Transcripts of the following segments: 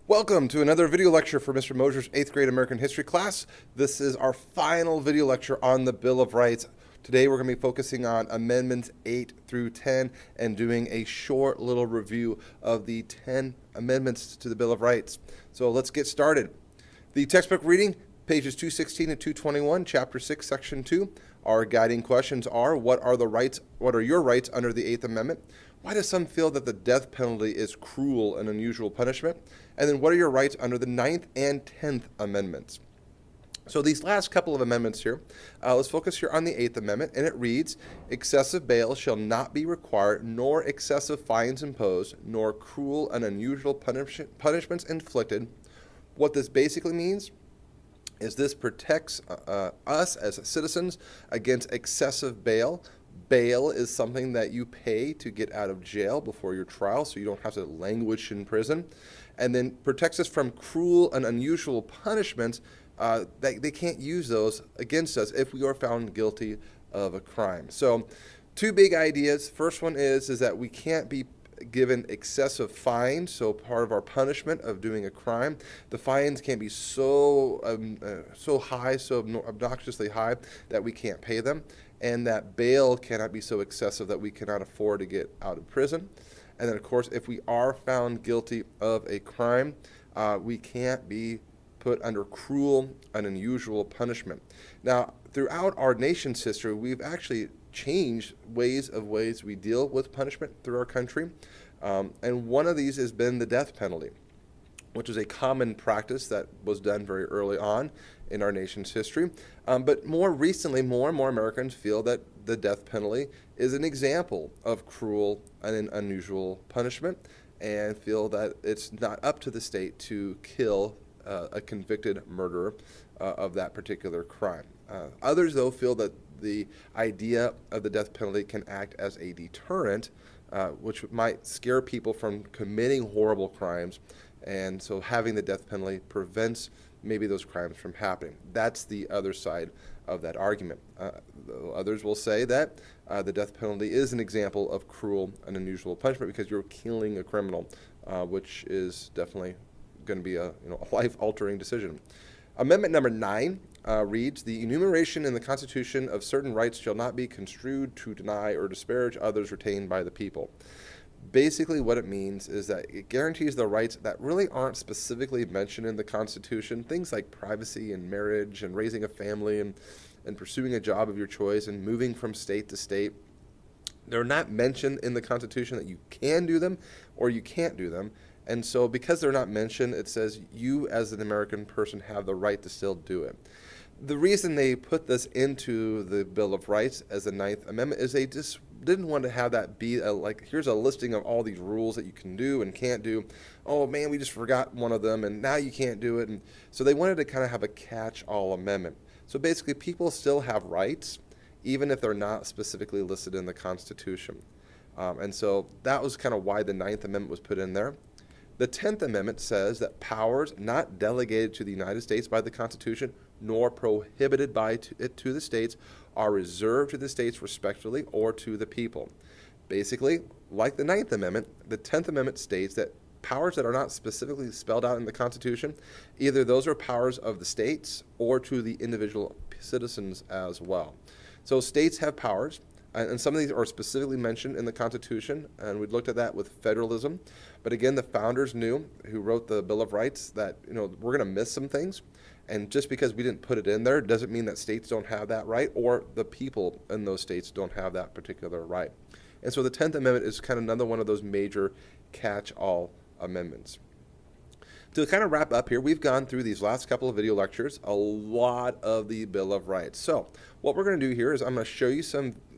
Welcome to another video lecture for Mr. Mosier's 8th grade American history class. This is our final video lecture on the Bill of Rights. Today we're going to be focusing on Amendments 8 through 10 and doing a short little review of the 10 amendments to the Bill of Rights. So let's get started. The textbook reading, pages 216 and 221, chapter 6, section 2. Our guiding questions are, what are your rights under the 8th Amendment? Why do some feel that the death penalty is cruel and unusual punishment? And then what are your rights under the 9th and 10th Amendments? So these last couple of amendments here, let's focus here on the 8th Amendment, and it reads, excessive bail shall not be required, nor excessive fines imposed, nor cruel and unusual punishments inflicted. What this basically means is this protects us as citizens against excessive bail. Bail is something that you pay to get out of jail before your trial, so you don't have to languish in prison. And then protects us from cruel and unusual punishments. They can't use those against us if we are found guilty of a crime. So two big ideas. First one is that we can't be given excessive fines, so part of our punishment of doing a crime, the fines can't be so high, so obnoxiously high that we can't pay them, and that bail cannot be so excessive that we cannot afford to get out of prison. And then, of course, if we are found guilty of a crime, we can't be put under cruel and unusual punishment. Now, throughout our nation's history, we've actually changed ways we deal with punishment through our country. And one of these has been the death penalty, which is a common practice that was done very early on in our nation's history. But more recently, more and more Americans feel that the death penalty is an example of cruel and unusual punishment, and feel that it's not up to the state to kill a convicted murderer of that particular crime. Others, though, feel that the idea of the death penalty can act as a deterrent, which might scare people from committing horrible crimes, and so having the death penalty prevents maybe those crimes from happening. That's the other side of that argument. Others will say that the death penalty is an example of cruel and unusual punishment because you're killing a criminal, which is definitely going to be a life-altering decision. Amendment number 9 reads, the enumeration in the Constitution of certain rights shall not be construed to deny or disparage others retained by the people. Basically, what it means is that it guarantees the rights that really aren't specifically mentioned in the Constitution, things like privacy and marriage and raising a family and pursuing a job of your choice and moving from state to state. They're not mentioned in the Constitution that you can do them or you can't do them. And so because they're not mentioned, it says you as an American person have the right to still do it. The reason they put this into the Bill of Rights as the 9th Amendment is they just didn't want to have that be here's a listing of all these rules that you can do and can't do. Oh man, we just forgot one of them and now you can't do it. And so they wanted to kind of have a catch-all amendment. So basically people still have rights even if they're not specifically listed in the Constitution. And so that was kind of why the 9th Amendment was put in there. The 10th Amendment says that powers not delegated to the United States by the Constitution nor prohibited by it to the states are reserved to the states respectively or to the people. Basically, like the 9th Amendment, the 10th Amendment states that powers that are not specifically spelled out in the Constitution, either those are powers of the states or to the individual citizens as well. So states have powers, and some of these are specifically mentioned in the Constitution, and we looked at that with federalism. But again, the founders knew, who wrote the Bill of Rights, that we're going to miss some things. And just because we didn't put it in there doesn't mean that states don't have that right, or the people in those states don't have that particular right. And so the 10th Amendment is kind of another one of those major catch-all amendments. To kind of wrap up here, we've gone through these last couple of video lectures, a lot of the Bill of Rights. So what we're going to do here is I'm going to show you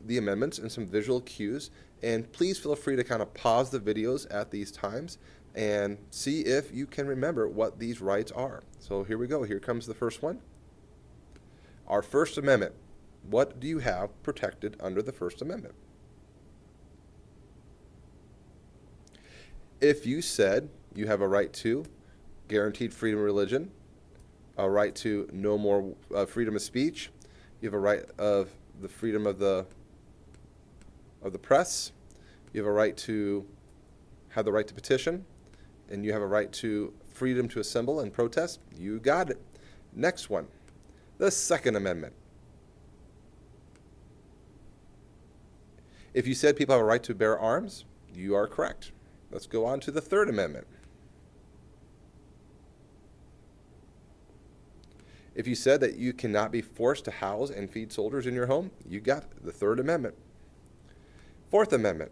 the amendments and some visual cues, and please feel free to kind of pause the videos at these times and see if you can remember what these rights are. So here we go. Here comes the first one. Our First Amendment. What do you have protected under the First Amendment? If you said you have a right to guaranteed freedom of religion, a right to no more freedom of speech, you have a right of the freedom of the press, you have a right to have the right to petition, and you have a right to freedom to assemble and protest. You got it. Next one, the Second Amendment. If you said people have a right to bear arms, you are correct. Let's go on to the Third Amendment. If you said that you cannot be forced to house and feed soldiers in your home, you got the Third Amendment. Fourth Amendment.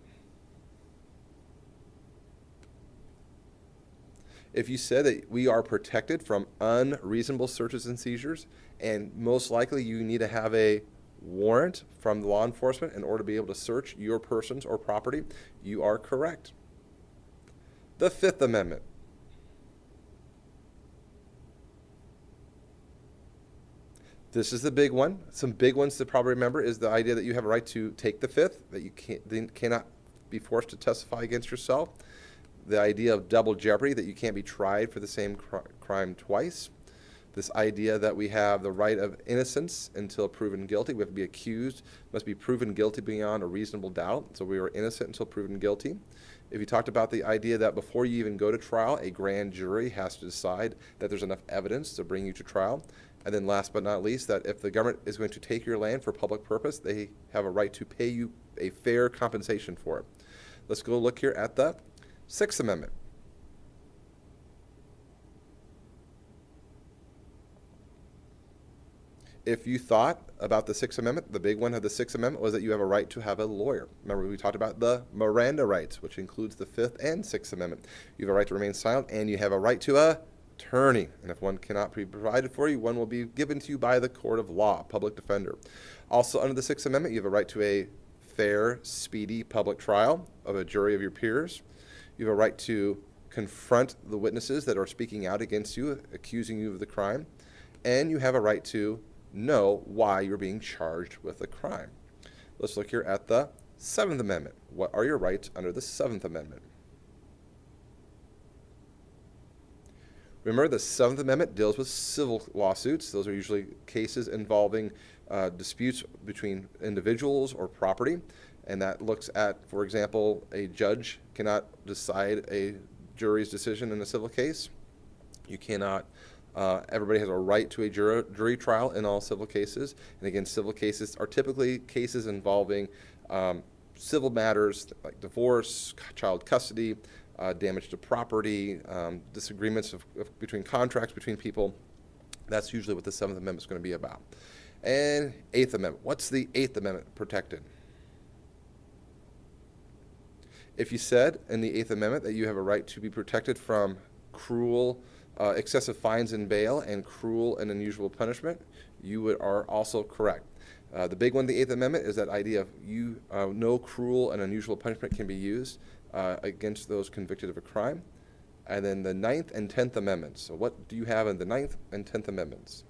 If you said that we are protected from unreasonable searches and seizures, and most likely you need to have a warrant from law enforcement in order to be able to search your persons or property, you are correct. The Fifth Amendment. This is the big one. Some big ones to probably remember is the idea that you have a right to take the fifth, that you cannot be forced to testify against yourself. The idea of double jeopardy, that you can't be tried for the same crime twice. This idea that we have the right of innocence until proven guilty. We have to be accused, must be proven guilty beyond a reasonable doubt. So we are innocent until proven guilty. If you talked about the idea that before you even go to trial, a grand jury has to decide that there's enough evidence to bring you to trial. And then last but not least, that if the government is going to take your land for public purpose, they have a right to pay you a fair compensation for it. Let's go look here at the Sixth Amendment. If you thought about the Sixth Amendment, the big one of the Sixth Amendment was that you have a right to have a lawyer. Remember, we talked about the Miranda rights, which includes the Fifth and Sixth Amendment. You have a right to remain silent, and you have a right to a attorney. And if one cannot be provided for you, one will be given to you by the court of law, public defender. Also, under the Sixth Amendment, you have a right to a fair, speedy public trial of a jury of your peers. You have a right to confront the witnesses that are speaking out against you, accusing you of the crime. And you have a right to know why you're being charged with a crime. Let's look here at the Seventh Amendment. What are your rights under the Seventh Amendment? Remember, the Seventh Amendment deals with civil lawsuits. Those are usually cases involving disputes between individuals or property. And that looks at, for example, a judge cannot decide a jury's decision in a civil case. You cannot, everybody has a right to a jury trial in all civil cases. And again, civil cases are typically cases involving civil matters like divorce, child custody, damage to property, disagreements between contracts between people. That's usually what the Seventh Amendment is going to be about. And Eighth Amendment. What's the Eighth Amendment protected? If you said in the Eighth Amendment that you have a right to be protected from cruel, excessive fines and bail and cruel and unusual punishment, you are also correct. The big one, the Eighth Amendment, is that idea of no cruel and unusual punishment can be used against those convicted of a crime. And then the Ninth and Tenth Amendments. So what do you have in the Ninth and Tenth Amendments?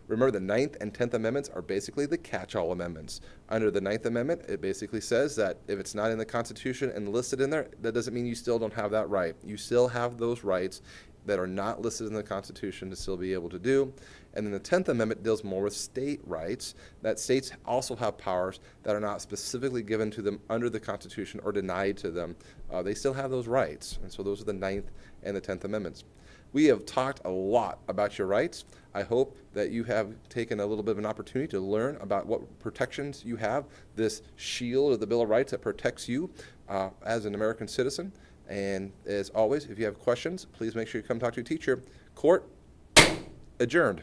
Remember, the Ninth and Tenth Amendments are basically the catch-all amendments. Under the Ninth Amendment, it basically says that if it's not in the Constitution and listed in there, that doesn't mean you still don't have that right. You still have those rights that are not listed in the Constitution to still be able to do. And then the 10th Amendment deals more with state rights, that states also have powers that are not specifically given to them under the Constitution or denied to them. They still have those rights. And so those are the 9th and the 10th Amendments. We have talked a lot about your rights. I hope that you have taken a little bit of an opportunity to learn about what protections you have, this shield of the Bill of Rights that protects you as an American citizen. And as always, if you have questions, please make sure you come talk to your teacher. Court adjourned.